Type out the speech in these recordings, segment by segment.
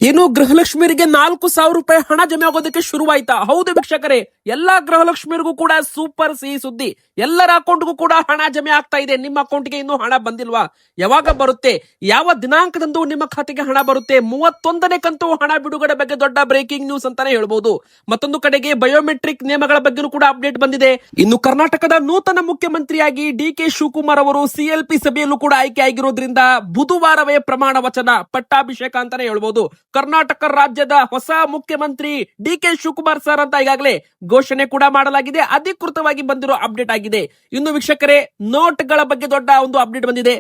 ಏನು ಗೃಹಲಕ್ಷ್ಮಿಯರಿಗೆ 4,000 ರೂಪಾಯಿ ಹಣ ಜಮೆ ಆಗೋದಕ್ಕೆ ಶುರುವಾಯ್ತಾ? ಹೌದು ವೀಕ್ಷಕರೇ, ಎಲ್ಲಾ ಗೃಹಲಕ್ಷ್ಮಿಯರಿಗೂ ಕೂಡ ಸೂಪರ್ ಸಿಹಿ ಸುದ್ದಿ. ಎಲ್ಲರ ಅಕೌಂಟ್ಗೂ ಕೂಡ ಹಣ ಜಮೆ ಆಗ್ತಾ ಇದೆ. ನಿಮ್ಮ ಅಕೌಂಟ್ಗೆ ಇನ್ನೂ ಹಣ ಬಂದಿಲ್ವಾ? ಯಾವಾಗ ಬರುತ್ತೆ? ಯಾವ ದಿನಾಂಕದಂದು ನಿಮ್ಮ ಖಾತೆಗೆ ಹಣ ಬರುತ್ತೆ? 31ನೇ ಕಂತು ಹಣ ಬಿಡುಗಡೆ ಬಗ್ಗೆ ದೊಡ್ಡ ಬ್ರೇಕಿಂಗ್ ನ್ಯೂಸ್ ಅಂತಾನೆ ಹೇಳ್ಬಹುದು. ಮತ್ತೊಂದು ಕಡೆಗೆ ಬಯೋಮೆಟ್ರಿಕ್ ನಿಯಮಗಳ ಬಗ್ಗೆನೂ ಕೂಡ ಅಪ್ಡೇಟ್ ಬಂದಿದೆ. ಇನ್ನು ಕರ್ನಾಟಕದ ನೂತನ ಮುಖ್ಯಮಂತ್ರಿಯಾಗಿ ಡಿ.ಕೆ. ಶಿವಕುಮಾರ್ ಅವರು ಸಿಎಲ್ಪಿ ಸಭೆಯಲ್ಲೂ ಕೂಡ ಆಯ್ಕೆ ಆಗಿರೋದ್ರಿಂದ ಬುಧವಾರವೇ ಪ್ರಮಾಣ ವಚನ ಪಟ್ಟಾಭಿಷೇಕ ಅಂತಾನೆ ಹೇಳ್ಬಹುದು. ಕರ್ನಾಟಕ ರಾಜ್ಯದ ಹೊಸ ಮುಖ್ಯಮಂತ್ರಿ ಡಿ.ಕೆ. ಶಿವಕುಮಾರ್ ಸರ್ ಅಂತ ಈಗಾಗಲೇ ಘೋಷಣೆ ಕೂಡ ಮಾಡಲಾಗಿದೆ. ಅಧಿಕೃತವಾಗಿ ಬಂದಿರೋ ಅಪ್ಡೇಟ್ ಆಗಿದೆ. ಇನ್ನು ವೀಕ್ಷಕರೇ, ನೋಟ್ಗಳ ಬಗ್ಗೆ ದೊಡ್ಡ ಒಂದು ಅಪ್ಡೇಟ್ ಬಂದಿದೆ.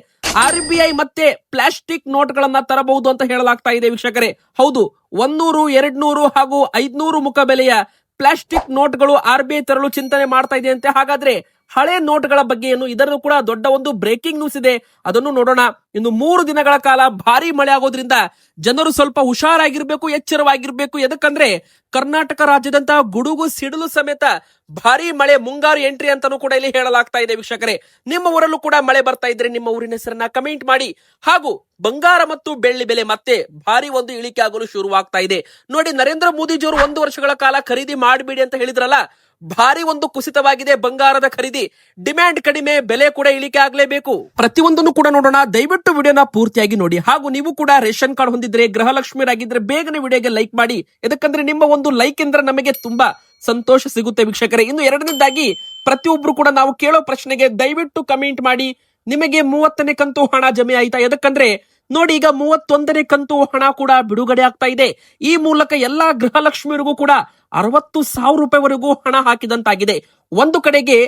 RBI ಮತ್ತೆ ಪ್ಲಾಸ್ಟಿಕ್ ನೋಟ್ ಗಳನ್ನ ತರಬಹುದು ಅಂತ ಹೇಳಲಾಗ್ತಾ ಇದೆ ವೀಕ್ಷಕರೇ. ಹೌದು, 100, 200 ಹಾಗೂ 500 ಮುಖಬೆಲೆಯ ಪ್ಲಾಸ್ಟಿಕ್ ನೋಟ್ಗಳು RBI ತರಲು ಚಿಂತನೆ ಮಾಡ್ತಾ ಇದೆ ಅಂತೆ. ಹಾಗಾದ್ರೆ ಹಳೆ ನೋಟ್ಗಳ ಬಗ್ಗೆ ಏನು? ಇದರಲ್ಲೂ ಕೂಡ ದೊಡ್ಡ ಒಂದು ಬ್ರೇಕಿಂಗ್ ನ್ಯೂಸ್ ಇದೆ, ಅದನ್ನು ನೋಡೋಣ. ಇನ್ನು 3 ದಿನಗಳ ಕಾಲ ಭಾರಿ ಮಳೆ ಆಗೋದ್ರಿಂದ ಜನರು ಸ್ವಲ್ಪ ಹುಷಾರಾಗಿರ್ಬೇಕು, ಎಚ್ಚರವಾಗಿರ್ಬೇಕು. ಎದಕ್ಕಂದ್ರೆ ಕರ್ನಾಟಕ ರಾಜ್ಯದಂತ ಗುಡುಗು ಸಿಡಿಲು ಸಮೇತ ಭಾರಿ ಮಳೆ, ಮುಂಗಾರು ಎಂಟ್ರಿ ಅಂತಾನೂ ಕೂಡ ಇಲ್ಲಿ ಹೇಳಲಾಗ್ತಾ ಇದೆ ವೀಕ್ಷಕರೇ. ನಿಮ್ಮ ಊರಲ್ಲೂ ಕೂಡ ಮಳೆ ಬರ್ತಾ ಇದ್ರೆ ನಿಮ್ಮ ಊರಿನ ಹೆಸರನ್ನ ಕಮೆಂಟ್ ಮಾಡಿ. ಹಾಗೂ ಬಂಗಾರ ಮತ್ತು ಬೆಳ್ಳಿ ಬೆಲೆ ಮತ್ತೆ ಭಾರಿ ಒಂದು ಇಳಿಕೆ ಆಗಲು ಶುರುವಾಗ್ತಾ ಇದೆ. ನೋಡಿ, ನರೇಂದ್ರ ಮೋದಿಜಿಯವರು 1 ವರ್ಷಗಳ ಕಾಲ ಖರೀದಿ ಮಾಡಬೇಡಿ ಅಂತ ಹೇಳಿದ್ರಲ್ಲ, ಭಾರಿ ಒಂದು ಕುಸಿತವಾಗಿದೆ ಬಂಗಾರದ ಖರೀದಿ. ಡಿಮ್ಯಾಂಡ್ ಕಡಿಮೆ, ಬೆಲೆ ಕೂಡ ಇಳಿಕೆ ಆಗಲೇಬೇಕು. ಪ್ರತಿಯೊಂದನ್ನು ಕೂಡ ನೋಡೋಣ. ದಯವಿಟ್ಟು ವಿಡಿಯೋನ ಪೂರ್ತಿಯಾಗಿ ನೋಡಿ. ಹಾಗೂ ನೀವು ಕೂಡ ರೇಷನ್ ಕಾರ್ಡ್ ಹೊಂದಿದ್ರೆ, ಗೃಹಲಕ್ಷ್ಮಿಯರಾಗಿದ್ರೆ ಬೇಗನೆ ವಿಡಿಯೋಗೆ ಲೈಕ್ ಮಾಡಿ. ಯಾಕಂದ್ರೆ ನಿಮ್ಮ ಒಂದು ಲೈಕ್ ಇಂದ ನಮಗೆ ತುಂಬಾ ಸಂತೋಷ ಸಿಗುತ್ತೆ ವೀಕ್ಷಕರೇ. ಇನ್ನು ಎರಡನೇದಾಗಿ, ಪ್ರತಿಯೊಬ್ರು ಕೂಡ ನಾವು ಕೇಳೋ ಪ್ರಶ್ನೆಗೆ ದಯವಿಟ್ಟು ಕಮೆಂಟ್ ಮಾಡಿ. ನಿಮಗೆ 30ನೇ ಕಂತು ಹಣ ಜಮೆ ಆಯ್ತಾ? ಎದಕ್ಕಂದ್ರೆ ನೋಡಿ, ಈಗ 31ನೇ ಕಂತು ಹಣ ಕೂಡ ಬಿಡುಗಡೆ ಆಗ್ತಾ ಇದೆ. ಈ ಮೂಲಕ ಎಲ್ಲಾ ಗೃಹಲಕ್ಷ್ಮಿಯರಿಗೂ ಕೂಡ 60,000 ರೂಪಾಯಿವರೆಗೂ ಹಣ ಹಾಕಿದಂತಾಗಿದೆ. ಒಂದು ಕಡೆಗೆ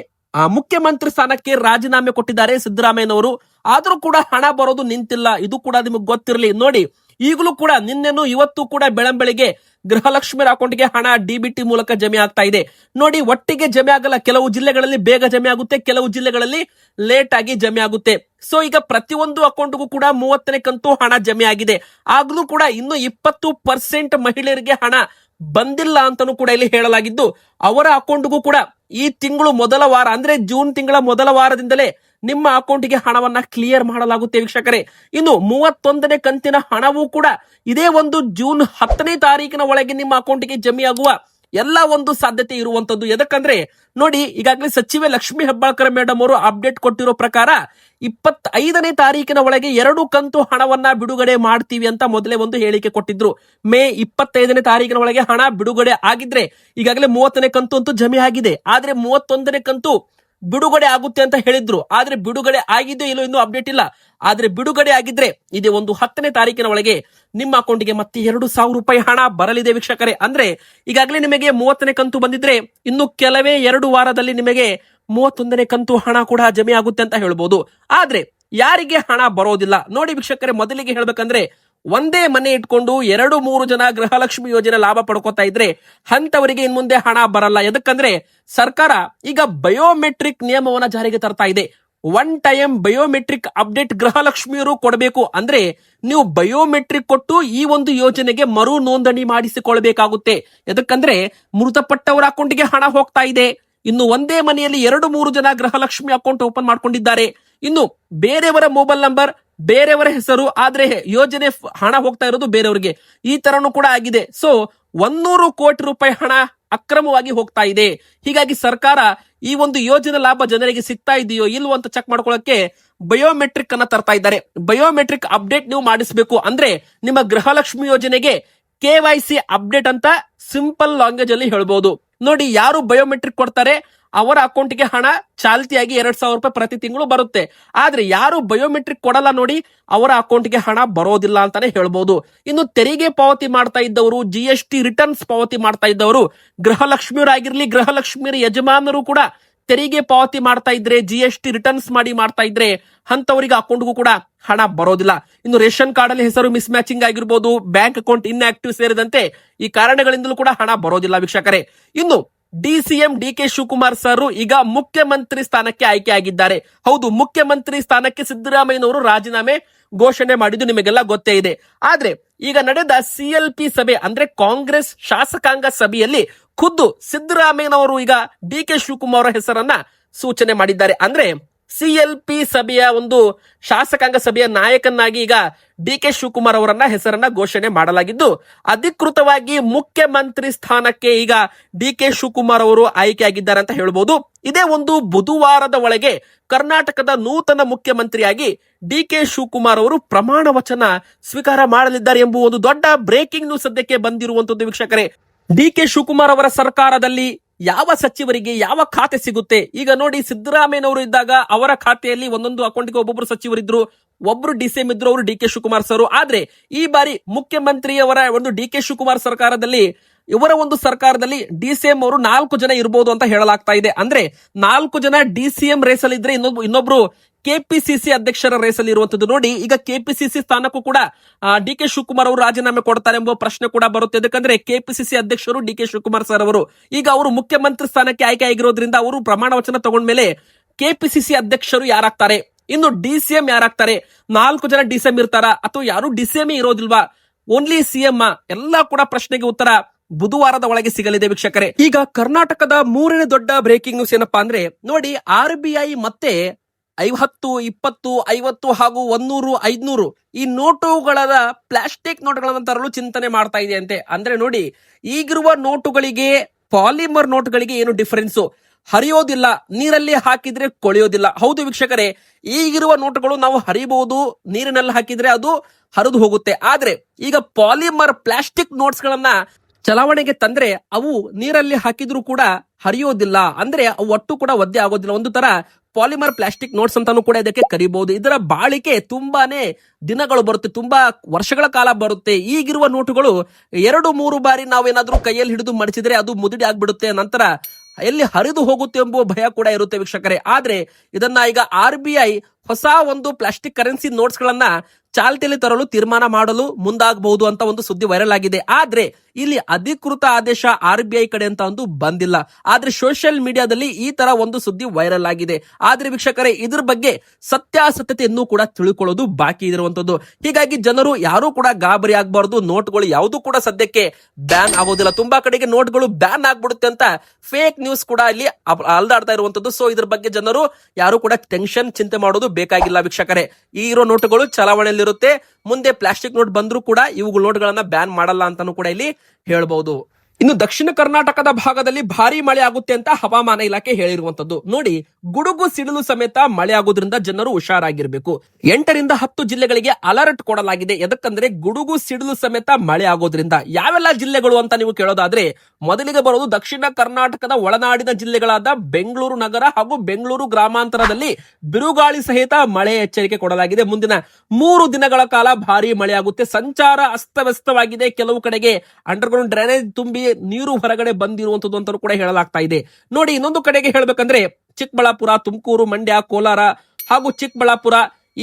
ಮುಖ್ಯಮಂತ್ರಿ ಸ್ಥಾನಕ್ಕೆ ರಾಜೀನಾಮೆ ಕೊಟ್ಟಿದ್ದಾರೆ ಸಿದ್ದರಾಮಯ್ಯನವರು. ಆದ್ರೂ ಕೂಡ ಹಣ ಬರೋದು ನಿಂತಿಲ್ಲ. ಇದು ಕೂಡ ನಿಮಗೆ ಗೊತ್ತಿರಲಿ. ನೋಡಿ, ಈಗಲೂ ಕೂಡ ನಿನ್ನೆನು ಇವತ್ತು ಕೂಡ ಬೆಳಂಬೆಳಿಗ್ಗೆ ಗೃಹಲಕ್ಷ್ಮಿಯರ ಅಕೌಂಟ್ಗೆ ಹಣ DBT ಮೂಲಕ ಜಮೆ ಆಗ್ತಾ ಇದೆ. ನೋಡಿ, ಒಟ್ಟಿಗೆ ಜಮೆ ಆಗಲ್ಲ. ಕೆಲವು ಜಿಲ್ಲೆಗಳಲ್ಲಿ ಬೇಗ ಜಮೆ ಆಗುತ್ತೆ, ಕೆಲವು ಜಿಲ್ಲೆಗಳಲ್ಲಿ ಲೇಟ್ ಆಗಿ ಜಮೆ ಆಗುತ್ತೆ. ಸೊ ಈಗ ಪ್ರತಿಯೊಂದು ಅಕೌಂಟ್ಗೂ ಕೂಡ 30ನೇ ಕಂತು ಹಣ ಜಮೆ ಆಗಿದೆ. ಆಗ್ಲೂ ಕೂಡ ಇನ್ನು 20% ಮಹಿಳೆಯರಿಗೆ ಹಣ ಬಂದಿಲ್ಲ ಅಂತಾನೂ ಕೂಡ ಇಲ್ಲಿ ಹೇಳಲಾಗಿದ್ದು, ಅವರ ಅಕೌಂಟ್ಗೂ ಕೂಡ ಈ ತಿಂಗಳು ಮೊದಲ ವಾರ ಅಂದ್ರೆ ಜೂನ್ ತಿಂಗಳ ಮೊದಲ ವಾರದಿಂದಲೇ ನಿಮ್ಮ ಅಕೌಂಟ್ಗೆ ಹಣವನ್ನ ಕ್ಲಿಯರ್ ಮಾಡಲಾಗುತ್ತೆ ವೀಕ್ಷಕರೇ. ಇನ್ನು 31ನೇ ಕಂತಿನ ಹಣವೂ ಕೂಡ ಇದೇ ಒಂದು ಜೂನ್ 10ನೇ ತಾರೀಕಿನ ಒಳಗೆ ನಿಮ್ಮ ಅಕೌಂಟ್ಗೆ ಜಮೆ ಆಗುವ ಎಲ್ಲ ಒಂದು ಸಾಧ್ಯತೆ ಇರುವಂತದ್ದು. ಎದಕ್ಕಂದ್ರೆ ನೋಡಿ, ಈಗಾಗಲೇ ಸಚಿವೆ ಲಕ್ಷ್ಮೀ ಹೆಬ್ಬಾಳ್ಕರ್ ಮೇಡಮ್ ಅವರು ಅಪ್ಡೇಟ್ ಕೊಟ್ಟಿರೋ ಪ್ರಕಾರ 25ನೇ ತಾರೀಕಿನ ಒಳಗೆ 2 ಕಂತು ಹಣವನ್ನ ಬಿಡುಗಡೆ ಮಾಡ್ತೀವಿ ಅಂತ ಮೊದಲೇ ಒಂದು ಹೇಳಿಕೆ ಕೊಟ್ಟಿದ್ರು. ಮೇ 25ನೇ ತಾರೀಕಿನ ಒಳಗೆ ಹಣ ಬಿಡುಗಡೆ ಆಗಿದ್ರೆ, ಈಗಾಗಲೇ 30ನೇ ಕಂತು ಅಂತೂ ಜಮೆ ಆಗಿದೆ. ಆದ್ರೆ 31ನೇ ಕಂತು ಬಿಡುಗಡೆ ಆಗುತ್ತೆ ಅಂತ ಹೇಳಿದ್ರು. ಆದ್ರೆ ಬಿಡುಗಡೆ ಆಗಿದೆಯೋ ಇಲ್ಲೋ ಇನ್ನೂ ಅಪ್ಡೇಟ್ ಇಲ್ಲ. ಆದ್ರೆ ಬಿಡುಗಡೆ ಆಗಿದ್ರೆ ಇದೇ ಒಂದು 10ನೇ ತಾರೀಕಿನ ಒಳಗೆ ನಿಮ್ಮ ಅಕೌಂಟ್ಗೆ ಮತ್ತೆ 2,000 ರೂಪಾಯಿ ಹಣ ಬರಲಿದೆ ವೀಕ್ಷಕರೇ. ಅಂದ್ರೆ ಈಗಾಗಲೇ ನಿಮಗೆ 30ನೇ ಕಂತು ಬಂದಿದ್ರೆ ಇನ್ನು ಕೆಲವೇ 2 ವಾರದಲ್ಲಿ ನಿಮಗೆ 31ನೇ ಕಂತು ಹಣ ಕೂಡ ಜಮೆ ಆಗುತ್ತೆ ಅಂತ ಹೇಳ್ಬೋದು. ಆದ್ರೆ ಯಾರಿಗೆ ಹಣ ಬರೋದಿಲ್ಲ ನೋಡಿ ವೀಕ್ಷಕರೇ, ಮೊದಲಿಗೆ ಹೇಳ್ಬೇಕಂದ್ರೆ ಒಂದೇ ಮನೆ ಇಟ್ಕೊಂಡು 2-3 ಜನ ಗೃಹಲಕ್ಷ್ಮಿ ಯೋಜನೆ ಲಾಭ ಪಡ್ಕೋತಾ ಇದ್ರೆ ಅಂತವರಿಗೆ ಇನ್ ಮುಂದೆ ಹಣ ಬರಲ್ಲ. ಎದಕ್ಕಂದ್ರೆ ಸರ್ಕಾರ ಈಗ ಬಯೋಮೆಟ್ರಿಕ್ ನಿಯಮವನ್ನ ಜಾರಿಗೆ ತರ್ತಾ ಇದೆ. 1 ಟೈಮ್ ಬಯೋಮೆಟ್ರಿಕ್ ಅಪ್ಡೇಟ್ ಗೃಹಲಕ್ಷ್ಮಿಯರು ಕೊಡಬೇಕು. ಅಂದ್ರೆ ನೀವು ಬಯೋಮೆಟ್ರಿಕ್ ಕೊಟ್ಟು ಈ ಒಂದು ಯೋಜನೆಗೆ ಮರು ನೋಂದಣಿ ಮಾಡಿಸಿಕೊಳ್ಬೇಕಾಗುತ್ತೆ. ಎದಕ್ಕಂದ್ರೆ ಮೃತಪಟ್ಟವರ ಅಕೌಂಟ್ಗೆ ಹಣ ಹೋಗ್ತಾ ಇದೆ. ಇನ್ನು ಒಂದೇ ಮನೆಯಲ್ಲಿ 2-3 ಜನ ಗೃಹಲಕ್ಷ್ಮಿ ಅಕೌಂಟ್ ಓಪನ್ ಮಾಡ್ಕೊಂಡಿದ್ದಾರೆ. ಇನ್ನು ಬೇರೆಯವರ ಮೊಬೈಲ್ ನಂಬರ್, ಬೇರೆಯವರ ಹೆಸರು, ಆದ್ರೆ ಯೋಜನೆ ಹಣ ಹೋಗ್ತಾ ಇರೋದು ಬೇರೆಯವರಿಗೆ. ಈ ತರನು ಕೂಡ ಆಗಿದೆ. ಸೊ 100 ಕೋಟಿ ರೂಪಾಯಿ ಹಣ ಅಕ್ರಮವಾಗಿ ಹೋಗ್ತಾ ಇದೆ. ಹೀಗಾಗಿ ಸರ್ಕಾರ ಈ ಒಂದು ಯೋಜನೆ ಲಾಭ ಜನರಿಗೆ ಸಿಗ್ತಾ ಇದೆಯೋ ಇಲ್ವೋ ಅಂತ ಚೆಕ್ ಮಾಡ್ಕೊಳ್ಳಕ್ಕೆ ಬಯೋಮೆಟ್ರಿಕ್ ಅನ್ನ ತರ್ತಾ ಇದ್ದಾರೆ. ಬಯೋಮೆಟ್ರಿಕ್ ಅಪ್ಡೇಟ್ ನೀವು ಮಾಡಿಸಬೇಕು. ಅಂದ್ರೆ ನಿಮ್ಮ ಗೃಹಲಕ್ಷ್ಮಿ ಯೋಜನೆಗೆ KYC ಅಪ್ಡೇಟ್ ಅಂತ ಸಿಂಪಲ್ ಲ್ಯಾಂಗ್ವೇಜ್ ಅಲ್ಲಿ ಹೇಳ್ಬಹುದು. ನೋಡಿ, ಯಾರು ಬಯೋಮೆಟ್ರಿಕ್ ಕೊಡ್ತಾರೆ ಅವರ ಅಕೌಂಟ್ಗೆ ಹಣ ಚಾಲ್ತಿಯಾಗಿ 2,000 ರೂಪಾಯಿ ಪ್ರತಿ ತಿಂಗಳು ಬರುತ್ತೆ. ಆದ್ರೆ ಯಾರು ಬಯೋಮೆಟ್ರಿಕ್ ಕೊಡಲ್ಲ ನೋಡಿ, ಅವರ ಅಕೌಂಟ್ಗೆ ಹಣ ಬರೋದಿಲ್ಲ ಅಂತಾನೆ ಹೇಳ್ಬಹುದು. ಇನ್ನು ತೆರಿಗೆ ಪಾವತಿ ಮಾಡ್ತಾ ಇದ್ದವರು, GST ರಿಟರ್ನ್ಸ್ ಪಾವತಿ ಮಾಡ್ತಾ ಇದ್ದವರು, ಗೃಹಲಕ್ಷ್ಮಿಯರಾಗಿರ್ಲಿ, ಗೃಹಲಕ್ಷ್ಮಿಯರ ಯಜಮಾನರು ಕೂಡ ತೆರಿಗೆ ಪಾವತಿ ಮಾಡ್ತಾ ಇದ್ರೆ, GST ರಿಟರ್ನ್ಸ್ ಮಾಡ್ತಾ ಇದ್ರೆ ಅಂತವರಿಗೆ ಅಕೌಂಟ್ಗೂ ಕೂಡ ಹಣ ಬರೋದಿಲ್ಲ. ಇನ್ನು ರೇಷನ್ ಕಾರ್ಡ್ ಅಲ್ಲಿ ಹೆಸರು ಮಿಸ್ ಮ್ಯಾಚಿಂಗ್ ಆಗಿರ್ಬೋದು, ಬ್ಯಾಂಕ್ ಅಕೌಂಟ್ ಇನ್ಆಕ್ಟಿವ್ ಸೇರಿದಂತೆ ಈ ಕಾರಣಗಳಿಂದಲೂ ಕೂಡ ಹಣ ಬರೋದಿಲ್ಲ ವೀಕ್ಷಕರೇ. ಇನ್ನು DCM ಡಿ.ಕೆ. ಶಿವಕುಮಾರ್ ಸರ್ ಈಗ ಮುಖ್ಯಮಂತ್ರಿ ಸ್ಥಾನಕ್ಕೆ ಆಯ್ಕೆ ಆಗಿದ್ದಾರೆ. ಹೌದು, ಮುಖ್ಯಮಂತ್ರಿ ಸ್ಥಾನಕ್ಕೆ ಸಿದ್ದರಾಮಯ್ಯನವರು ರಾಜೀನಾಮೆ ಘೋಷಣೆ ಮಾಡಿದ್ದು ನಿಮಗೆಲ್ಲ ಗೊತ್ತೇ ಇದೆ. ಆದ್ರೆ ಈಗ ನಡೆದ CLP ಸಭೆ ಅಂದ್ರೆ ಕಾಂಗ್ರೆಸ್ ಶಾಸಕಾಂಗ ಸಭೆಯಲ್ಲಿ ಖುದ್ದು ಸಿದ್ದರಾಮಯ್ಯನವರು ಈಗ ಡಿ.ಕೆ. ಶಿವಕುಮಾರ್ ಅವರ ಹೆಸರನ್ನ ಸೂಚನೆ ಮಾಡಿದ್ದಾರೆ. ಅಂದ್ರೆ CLP ಸಭೆಯ ಒಂದು ಶಾಸಕಾಂಗ ಸಭೆಯ ನಾಯಕನಾಗಿ ಈಗ DK ಶಿವಕುಮಾರ್ ಅವರನ್ನ ಹೆಸರನ್ನ ಘೋಷಣೆ ಮಾಡಲಾಗಿದ್ದು, ಅಧಿಕೃತವಾಗಿ ಮುಖ್ಯಮಂತ್ರಿ ಸ್ಥಾನಕ್ಕೆ ಈಗ DK ಶಿವಕುಮಾರ್ ಅವರು ಆಯ್ಕೆಯಾಗಿದ್ದಾರೆ ಅಂತ ಹೇಳ್ಬೋದು. ಇದೇ ಒಂದು ಬುಧವಾರದ ಒಳಗೆ ಕರ್ನಾಟಕದ ನೂತನ ಮುಖ್ಯಮಂತ್ರಿಯಾಗಿ DK ಶಿವಕುಮಾರ್ ಅವರು ಪ್ರಮಾಣ ವಚನ ಸ್ವೀಕಾರ ಮಾಡಲಿದ್ದಾರೆ ಎಂಬುವ ಒಂದು ದೊಡ್ಡ ಬ್ರೇಕಿಂಗ್ ನ್ಯೂಸ್ ಸದ್ಯಕ್ಕೆ ಬಂದಿರುವಂತದ್ದು ವೀಕ್ಷಕರೇ. DK ಶಿವಕುಮಾರ್ ಅವರ ಸರ್ಕಾರದಲ್ಲಿ ಯಾವ ಸಚಿವರಿಗೆ ಯಾವ ಖಾತೆ ಸಿಗುತ್ತೆ? ಈಗ ನೋಡಿ, ಸಿದ್ದರಾಮಯ್ಯನವರು ಇದ್ದಾಗ ಅವರ ಖಾತೆಯಲ್ಲಿ ಒಂದೊಂದು ಅಕೌಂಟ್ಗೆ ಒಬ್ಬೊಬ್ಬರು ಸಚಿವರಿದ್ರು, ಒಬ್ರು DCM ಇದ್ರು, ಅವರು DK ಶಿವಕುಮಾರ್ ಸರ್. ಆದ್ರೆ ಈ ಬಾರಿ ಮುಖ್ಯಮಂತ್ರಿಯವರ ಒಂದು DK ಶಿವಕುಮಾರ್ ಸರ್ಕಾರದಲ್ಲಿ, ಇವರ ಒಂದು ಸರ್ಕಾರದಲ್ಲಿ DCM ಅವರು 4 ಜನ ಇರಬಹುದು ಅಂತ ಹೇಳಲಾಗ್ತಾ ಇದೆ. ಅಂದ್ರೆ 4 ಜನ DCM ರೇಸಲ್ಲಿ ಇದ್ರೆ ಇನ್ನೊಬ್ರು KPCC ಅಧ್ಯಕ್ಷರ ರೇಸಲ್ಲಿ ಇರುವಂತದ್ದು. ನೋಡಿ, ಈಗ KPCC ಸ್ಥಾನಕ್ಕೂ ಕೂಡ DK ಶಿವಕುಮಾರ್ ಅವರು ರಾಜೀನಾಮೆ ಕೊಡ್ತಾರೆ ಎಂಬ ಪ್ರಶ್ನೆ ಕೂಡ ಬರುತ್ತೆ. ಯಾಕಂದ್ರೆ KPCC ಅಧ್ಯಕ್ಷರು DK ಶಿವಕುಮಾರ್ ಸರ್ ಅವರು ಈಗ ಅವರು ಮುಖ್ಯಮಂತ್ರಿ ಸ್ಥಾನಕ್ಕೆ ಆಯ್ಕೆ ಆಗಿರೋದ್ರಿಂದ ಅವರು ಪ್ರಮಾಣ ವಚನ ತಗೊಂಡ್ಮೇಲೆ KPCC ಅಧ್ಯಕ್ಷರು ಯಾರಾಗ್ತಾರೆ, ಇನ್ನು DCM ಯಾರಾಗ್ತಾರೆ, 4 ಜನ DCM ಇರ್ತಾರ ಅಥವಾ ಯಾರು DCM ಇರೋದಿಲ್ವಾ, ಓನ್ಲಿ CM? ಎಲ್ಲ ಕೂಡ ಪ್ರಶ್ನೆಗೆ ಉತ್ತರ ಬುಧವಾರದ ಒಳಗೆ ಸಿಗಲಿದೆ ವೀಕ್ಷಕರೇ. ಈಗ ಕರ್ನಾಟಕದ ಮೂರನೇ ದೊಡ್ಡ ಬ್ರೇಕಿಂಗ್ ನ್ಯೂಸ್ ಏನಪ್ಪಾ ಅಂದ್ರೆ, ನೋಡಿ, RBI ಮತ್ತೆ 50, 20, 50 ಹಾಗೂ 100, 500 ಈ ನೋಟುಗಳ ಪ್ಲಾಸ್ಟಿಕ್ ನೋಟುಗಳನ್ನು ತರಲು ಚಿಂತನೆ ಮಾಡ್ತಾ ಇದೆ ಅಂತೆ. ಅಂದ್ರೆ ನೋಡಿ, ಈಗಿರುವ ನೋಟುಗಳಿಗೆ ಪಾಲಿಮರ್ ನೋಟುಗಳಿಗೆ ಏನು ಡಿಫರೆನ್ಸ್? ಹರಿಯೋದಿಲ್ಲ, ನೀರಲ್ಲಿ ಹಾಕಿದ್ರೆ ಕೊಳೆಯೋದಿಲ್ಲ. ಹೌದು ವೀಕ್ಷಕರೇ, ಈಗಿರುವ ನೋಟುಗಳು ನಾವು ಹರಿಬಹುದು, ನೀರಿನಲ್ಲಿ ಹಾಕಿದ್ರೆ ಅದು ಹರಿದು ಹೋಗುತ್ತೆ. ಆದ್ರೆ ಈಗ ಪಾಲಿಮರ್ ಪ್ಲಾಸ್ಟಿಕ್ ನೋಟ್ಸ್ ಗಳನ್ನ ಚಲಾವಣೆಗೆ ತಂದ್ರೆ ಅವು ನೀರಲ್ಲಿ ಹಾಕಿದ್ರು ಕೂಡ ಹರಿಯೋದಿಲ್ಲ, ಅಂದ್ರೆ ಅವು ಒಟ್ಟು ಕೂಡ ಒದ್ದೆ ಆಗೋದಿಲ್ಲ. ಒಂದು ತರ ಪಾಲಿಮರ್ ಪ್ಲಾಸ್ಟಿಕ್ ನೋಟ್ಸ್ ಅಂತಾನು ಕೂಡ ಇದಕ್ಕೆ ಕರಿಬಹುದು. ಇದರ ಬಾಳಿಕೆ ತುಂಬಾನೇ ದಿನಗಳು ಬರುತ್ತೆ, ತುಂಬಾ ವರ್ಷಗಳ ಕಾಲ ಬರುತ್ತೆ. ಈಗಿರುವ ನೋಟುಗಳು 2-3 ಬಾರಿ ನಾವೇನಾದ್ರೂ ಕೈಯಲ್ಲಿ ಹಿಡಿದು ಮಡಿಸಿದ್ರೆ ಅದು ಮುದುಡಿ ಆಗ್ಬಿಡುತ್ತೆ, ನಂತರ ಎಲ್ಲಿ ಹರಿದು ಹೋಗುತ್ತೆ ಎಂಬುವ ಭಯ ಕೂಡ ಇರುತ್ತೆ ವೀಕ್ಷಕರೇ. ಆದ್ರೆ ಇದನ್ನ ಈಗ RBI ಹೊಸ ಒಂದು ಪ್ಲಾಸ್ಟಿಕ್ ಕರೆನ್ಸಿ ನೋಟ್ಸ್ ಗಳನ್ನ ಚಾಲ್ತಿಯಲ್ಲಿ ತರಲು ತೀರ್ಮಾನ ಮಾಡಲು ಮುಂದಾಗಬಹುದು ಅಂತ ಒಂದು ಸುದ್ದಿ ವೈರಲ್ ಆಗಿದೆ. ಆದ್ರೆ ಇಲ್ಲಿ ಅಧಿಕೃತ ಆದೇಶ RBI ಕಡೆ ಅಂತ ಒಂದು ಬಂದಿಲ್ಲ. ಆದ್ರೆ ಸೋಷಿಯಲ್ ಮೀಡಿಯಾದಲ್ಲಿ ಈ ತರ ಒಂದು ಸುದ್ದಿ ವೈರಲ್ ಆಗಿದೆ. ಆದ್ರೆ ವೀಕ್ಷಕರೇ, ಇದ್ರ ಬಗ್ಗೆ ಸತ್ಯಾಸತ್ಯತೆ ಇನ್ನೂ ಕೂಡ ತಿಳ್ಕೊಳ್ಳೋದು ಬಾಕಿ ಇರುವಂತದ್ದು. ಹೀಗಾಗಿ ಜನರು ಯಾರು ಕೂಡ ಗಾಬರಿ ಆಗಬಾರದು. ನೋಟ್ಗಳು ಯಾವುದು ಕೂಡ ಸದ್ಯಕ್ಕೆ ಬ್ಯಾನ್ ಆಗೋದಿಲ್ಲ. ತುಂಬಾ ಕಡೆಗೆ ನೋಟ್ಗಳು ಬ್ಯಾನ್ ಆಗ್ಬಿಡುತ್ತೆ ಅಂತ ಫೇಕ್ ನ್ಯೂಸ್ ಕೂಡ ಇಲ್ಲಿ ಅಲ್ದಾಡ್ತಾ ಇರುವಂತದ್ದು. ಸೊ ಇದ್ರ ಬಗ್ಗೆ ಜನರು ಯಾರು ಕೂಡ ಟೆನ್ಷನ್ ಚಿಂತೆ ಮಾಡೋದು ಬೇಕಾಗಿಲ್ಲ ವೀಕ್ಷಕರೇ. ಈ ಇರೋ ನೋಟುಗಳು ಚಲಾವಣೆಯಲ್ಲಿರುತ್ತೆ. ಮುಂದೆ ಪ್ಲಾಸ್ಟಿಕ್ ನೋಟ್ ಬಂದ್ರೂ ಕೂಡ ಇವುಗಳ ನೋಟ್ಗಳನ್ನ ಬ್ಯಾನ್ ಮಾಡಲ್ಲ ಅಂತಾನು ಕೂಡ ಇಲ್ಲಿ ಹೇಳ್ಬಹುದು. ಇನ್ನು ದಕ್ಷಿಣ ಕರ್ನಾಟಕದ ಭಾಗದಲ್ಲಿ ಭಾರಿ ಮಳೆ ಆಗುತ್ತೆ ಅಂತ ಹವಾಮಾನ ಇಲಾಖೆ ಹೇಳಿರುವಂತದ್ದು. ನೋಡಿ, ಗುಡುಗು ಸಿಡಿಲು ಸಮೇತ ಮಳೆ ಆಗೋದ್ರಿಂದ ಜನರು ಹುಷಾರಾಗಿರ್ಬೇಕು. 8ರಿಂದ 10 ಜಿಲ್ಲೆಗಳಿಗೆ ಅಲರ್ಟ್ ಕೊಡಲಾಗಿದೆ. ಎದಕ್ಕಂದ್ರೆ ಗುಡುಗು ಸಿಡಿಲು ಸಮೇತ ಮಳೆ ಆಗೋದ್ರಿಂದ. ಯಾವೆಲ್ಲ ಜಿಲ್ಲೆಗಳು ಅಂತ ನೀವು ಕೇಳೋದಾದ್ರೆ, ಮೊದಲಿಗೆ ಬರೋದು ದಕ್ಷಿಣ ಕರ್ನಾಟಕದ ಒಳನಾಡಿನ ಜಿಲ್ಲೆಗಳಾದ ಬೆಂಗಳೂರು ನಗರ ಹಾಗೂ ಬೆಂಗಳೂರು ಗ್ರಾಮಾಂತರದಲ್ಲಿ ಬಿರುಗಾಳಿ ಸಹಿತ ಮಳೆ ಎಚ್ಚರಿಕೆ ಕೊಡಲಾಗಿದೆ. ಮುಂದಿನ 3 ದಿನಗಳ ಕಾಲ ಭಾರಿ ಮಳೆ ಆಗುತ್ತೆ. ಸಂಚಾರ ಅಸ್ತವ್ಯಸ್ತವಾಗಿದೆ. ಕೆಲವು ಕಡೆಗೆ ಅಂಡರ್ಗ್ರೌಂಡ್ ಡ್ರೈನೇಜ್ ತುಂಬಿ ನೀರು ಹೊರಗಡೆ ಬಂದಿರುವಂತದ್ದು ಅಂತ ಕೂಡ ಹೇಳಲಾಗ್ತಾ ಇದೆ. ನೋಡಿ, ಇನ್ನೊಂದು ಕಡೆಗೆ ಹೇಳ್ಬೇಕಂದ್ರೆ ಚಿಕ್ಕಬಳ್ಳಾಪುರ, ತುಮಕೂರು, ಮಂಡ್ಯ, ಕೋಲಾರ ಹಾಗೂ ಚಿಕ್ಕಬಳ್ಳಾಪುರ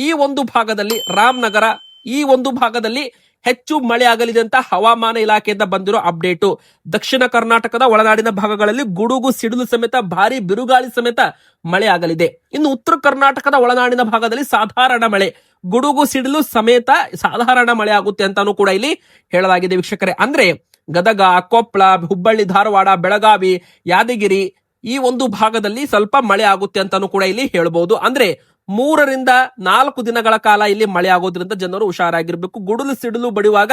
ಈ ಒಂದು ಭಾಗದಲ್ಲಿ, ರಾಮನಗರ ಈ ಒಂದು ಭಾಗದಲ್ಲಿ ಹೆಚ್ಚು ಮಳೆ ಆಗಲಿದೆ ಅಂತ ಹವಾಮಾನ ಇಲಾಖೆಯಿಂದ ಬಂದಿರೋ ಅಪ್ಡೇಟು. ದಕ್ಷಿಣ ಕರ್ನಾಟಕದ ಒಳನಾಡಿನ ಭಾಗಗಳಲ್ಲಿ ಗುಡುಗು ಸಿಡಿಲು ಸಮೇತ ಭಾರಿ ಬಿರುಗಾಳಿ ಸಮೇತ ಮಳೆ ಆಗಲಿದೆ. ಇನ್ನು ಉತ್ತರ ಕರ್ನಾಟಕದ ಒಳನಾಡಿನ ಭಾಗದಲ್ಲಿ ಸಾಧಾರಣ ಮಳೆ, ಗುಡುಗು ಸಿಡಿಲು ಸಮೇತ ಸಾಧಾರಣ ಮಳೆ ಆಗುತ್ತೆ ಅಂತಾನು ಕೂಡ ಇಲ್ಲಿ ಹೇಳಲಾಗಿದೆ ವೀಕ್ಷಕರೇ. ಅಂದ್ರೆ ಗದಗ, ಕೊಪ್ಪಳ, ಹುಬ್ಬಳ್ಳಿ, ಧಾರವಾಡ, ಬೆಳಗಾವಿ, ಯಾದಗಿರಿ ಈ ಒಂದು ಭಾಗದಲ್ಲಿ ಸ್ವಲ್ಪ ಮಳೆ ಆಗುತ್ತೆ ಅಂತಾನು ಕೂಡ ಇಲ್ಲಿ ಹೇಳ್ಬಹುದು. ಅಂದ್ರೆ 3ರಿಂದ 4 ದಿನಗಳ ಕಾಲ ಇಲ್ಲಿ ಮಳೆ ಆಗೋದ್ರಿಂದ ಜನರು ಹುಷಾರಾಗಿರ್ಬೇಕು. ಗುಡುಲು ಸಿಡಿಲು ಬಡಿಯುವಾಗ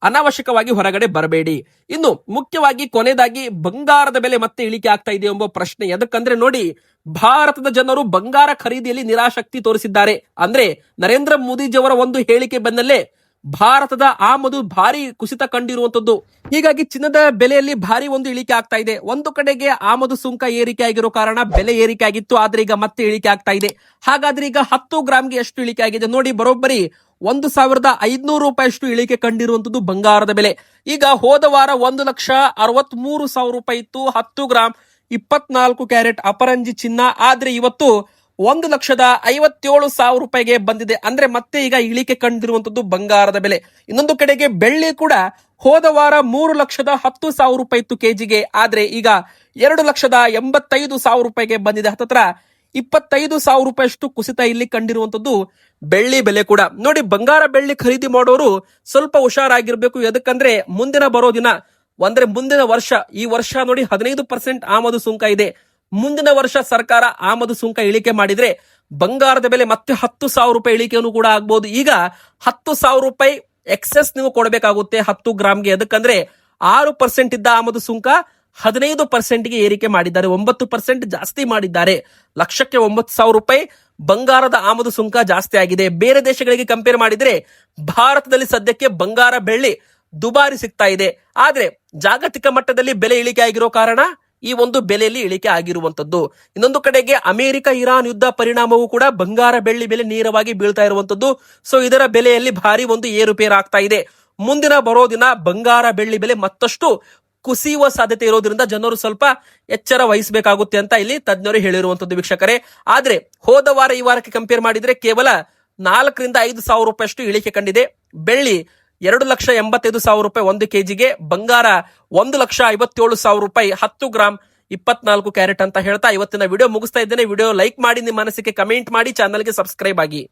ಅನಾವಶ್ಯಕವಾಗಿ ಹೊರಗಡೆ ಬರಬೇಡಿ. ಇನ್ನು ಮುಖ್ಯವಾಗಿ ಕೊನೆಯದಾಗಿ ಬಂಗಾರದ ಬೆಲೆ ಮತ್ತೆ ಇಳಿಕೆ ಆಗ್ತಾ ಇದೆ ಎಂಬ ಪ್ರಶ್ನೆ. ಎದಕ್ಕಂದ್ರೆ ನೋಡಿ, ಭಾರತದ ಜನರು ಬಂಗಾರ ಖರೀದಿಯಲ್ಲಿ ನಿರಾಸಕ್ತಿ ತೋರಿಸಿದ್ದಾರೆ. ಅಂದ್ರೆ ನರೇಂದ್ರ ಮೋದಿಜಿಯವರ ಒಂದು ಹೇಳಿಕೆ ಬೆನ್ನಲ್ಲೇ ಭಾರತದ ಆಮದು ಭಾರಿ ಕುಸಿತ ಕಂಡಿರುವಂತದ್ದು. ಹೀಗಾಗಿ ಚಿನ್ನದ ಬೆಲೆಯಲ್ಲಿ ಭಾರಿ ಒಂದು ಇಳಿಕೆ ಆಗ್ತಾ ಇದೆ. ಒಂದು ಕಡೆಗೆ ಆಮದು ಸುಂಕ ಏರಿಕೆ ಆಗಿರೋ ಕಾರಣ ಬೆಲೆ ಏರಿಕೆ ಆಗಿತ್ತು, ಆದ್ರೆ ಈಗ ಮತ್ತೆ ಇಳಿಕೆ ಆಗ್ತಾ ಇದೆ. ಹಾಗಾದ್ರೆ ಈಗ 10 ಗ್ರಾಮ್ಗೆ ಎಷ್ಟು ಇಳಿಕೆ ಆಗಿದೆ ನೋಡಿ, ಬರೋಬ್ಬರಿ 1,500 ರೂಪಾಯಿಯಷ್ಟು ಇಳಿಕೆ ಕಂಡಿರುವಂತದ್ದು ಬಂಗಾರದ ಬೆಲೆ. ಈಗ ಹೋದ ವಾರ 1,63,000 ರೂಪಾಯಿ ಇತ್ತು 10 ಗ್ರಾಮ್ 24 ಕ್ಯಾರೆಟ್ ಅಪರಂಜಿ ಚಿನ್ನ. ಆದ್ರೆ ಇವತ್ತು 1,57,000 ರೂಪಾಯಿಗೆ ಬಂದಿದೆ. ಅಂದ್ರೆ ಮತ್ತೆ ಈಗ ಇಳಿಕೆ ಕಂಡಿರುವಂತದ್ದು ಬಂಗಾರದ ಬೆಲೆ. ಇನ್ನೊಂದು ಕಡೆಗೆ ಬೆಳ್ಳಿ ಕೂಡ ಹೋದ ವಾರ 3,10,000 ರೂಪಾಯಿ ಇತ್ತು ಕೆಜಿಗೆ, ಆದ್ರೆ ಈಗ 2,85,000 ರೂಪಾಯಿಗೆ ಬಂದಿದೆ. ಹತ್ತತ್ರ 25,000 ರೂಪಾಯಿಯಷ್ಟು ಕುಸಿತ ಇಲ್ಲಿ ಕಂಡಿರುವಂತದ್ದು ಬೆಳ್ಳಿ ಬೆಲೆ ಕೂಡ. ನೋಡಿ, ಬಂಗಾರ ಬೆಳ್ಳಿ ಖರೀದಿ ಮಾಡೋರು ಸ್ವಲ್ಪ ಹುಷಾರಾಗಿರ್ಬೇಕು. ಎದಕ್ಕಂದ್ರೆ ಮುಂದಿನ ಬರೋ ದಿನ ಅಂದ್ರೆ ಮುಂದಿನ ವರ್ಷ, ಈ ವರ್ಷ ನೋಡಿ 15% ಆಮದು ಸುಂಕ ಇದೆ. ಮುಂದಿನ ವರ್ಷ ಸರ್ಕಾರ ಆಮದು ಸುಂಕ ಇಳಿಕೆ ಮಾಡಿದ್ರೆ ಬಂಗಾರದ ಬೆಲೆ ಮತ್ತೆ 10,000 ರೂಪಾಯಿ ಇಳಿಕೆಯನ್ನು ಕೂಡ ಆಗ್ಬಹುದು. ಈಗ 10,000 ರೂಪಾಯಿ ಎಕ್ಸೆಸ್ ನೀವು ಕೊಡಬೇಕಾಗುತ್ತೆ 10 ಗ್ರಾಮ್ಗೆ. ಅದಕ್ಕಂದ್ರೆ 6% ಇದ್ದ ಆಮದು ಸುಂಕ 15%ಗೆ ಏರಿಕೆ ಮಾಡಿದ್ದಾರೆ, 9% ಜಾಸ್ತಿ ಮಾಡಿದ್ದಾರೆ. ಲಕ್ಷಕ್ಕೆ 9,000 ರೂಪಾಯಿ ಬಂಗಾರದ ಆಮದು ಸುಂಕ ಜಾಸ್ತಿ ಆಗಿದೆ. ಬೇರೆ ದೇಶಗಳಿಗೆ ಕಂಪೇರ್ ಮಾಡಿದ್ರೆ ಭಾರತದಲ್ಲಿ ಸದ್ಯಕ್ಕೆ ಬಂಗಾರ ಬೆಳ್ಳಿ ದುಬಾರಿ ಸಿಗ್ತಾ ಇದೆ. ಆದ್ರೆ ಜಾಗತಿಕ ಮಟ್ಟದಲ್ಲಿ ಬೆಲೆ ಇಳಿಕೆ ಆಗಿರೋ ಕಾರಣ ಈ ಒಂದು ಬೆಲೆಯಲ್ಲಿ ಇಳಿಕೆ ಆಗಿರುವಂತದ್ದು. ಇನ್ನೊಂದು ಕಡೆಗೆ ಅಮೆರಿಕ ಇರಾನ್ ಯುದ್ಧ ಪರಿಣಾಮವೂ ಕೂಡ ಬಂಗಾರ ಬೆಳ್ಳಿ ಬೆಲೆ ನೇರವಾಗಿ ಬೀಳ್ತಾ ಇರುವಂತದ್ದು. ಸೊ ಇದರ ಬೆಲೆಯಲ್ಲಿ ಭಾರಿ ಒಂದು ಏರುಪೇರು ಆಗ್ತಾ ಇದೆ. ಮುಂದಿನ ಬರೋ ದಿನ ಬಂಗಾರ ಬೆಳ್ಳಿ ಬೆಲೆ ಮತ್ತಷ್ಟು ಕುಸಿಯುವ ಸಾಧ್ಯತೆ ಇರೋದ್ರಿಂದ ಜನರು ಸ್ವಲ್ಪ ಎಚ್ಚರ ವಹಿಸಬೇಕಾಗುತ್ತೆ ಅಂತ ಇಲ್ಲಿ ತಜ್ಞರು ಹೇಳಿರುವಂತದ್ದು ವೀಕ್ಷಕರೇ. ಆದ್ರೆ ಹೋದ ವಾರ ಈ ವಾರಕ್ಕೆ ಕಂಪೇರ್ ಮಾಡಿದ್ರೆ ಕೇವಲ 4,000 ರಿಂದ 5,000 ರೂಪಾಯಿ ಅಷ್ಟು ಇಳಿಕೆ ಕಂಡಿದೆ. ಬೆಳ್ಳಿ 2,85,000 ರೂಪಾಯಿ 1 ಕೆಜಿಗೆ, ಬಂಗಾರ 1,57,000 ರೂಪಾಯಿ 10 ಗ್ರಾಮ್ 24 ಕ್ಯಾರೆಟ್ ಅಂತ ಹೇಳ್ತಾ ಇವತ್ತಿನ ವಿಡಿಯೋ ಮುಗಿಸ್ತಾ ಇದ್ದೇನೆ. ವಿಡಿಯೋ ಲೈಕ್ ಮಾಡಿ, ನಿಮ್ಮ ಮನಸ್ಸಿಗೆ ಕಮೆಂಟ್ ಮಾಡಿ, ಚಾನಲ್ಗೆ ಸಬ್ಸ್ಕ್ರೈಬ್ ಆಗಿ.